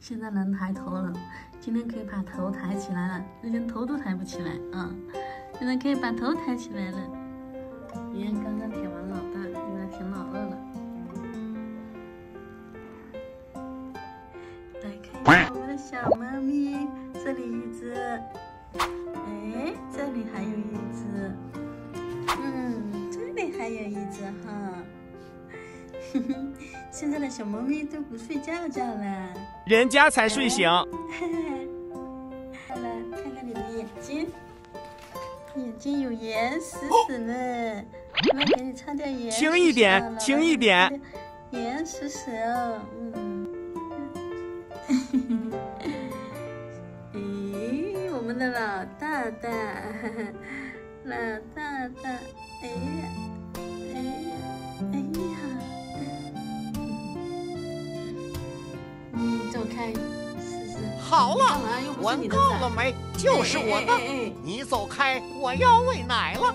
现在能抬头了，今天可以把头抬起来了，之前头都抬不起来啊，现在可以把头抬起来了。你看刚刚舔完老大，现在舔老二了。来看一下我们的小猫咪，这里一只，哎，这里还有一只，这里还有一只哈。现在的小猫咪都不睡觉了，人家才睡醒。好了，看看你的眼睛，眼睛有盐，死死的。我给你擦掉盐。轻一点，轻一点。盐死死哦，咦，我们的老大大，老大大，哎呀，哎呀，哎呀。你走开，思思。好了，闻够了没？就是我的。你走开，我要喂奶了。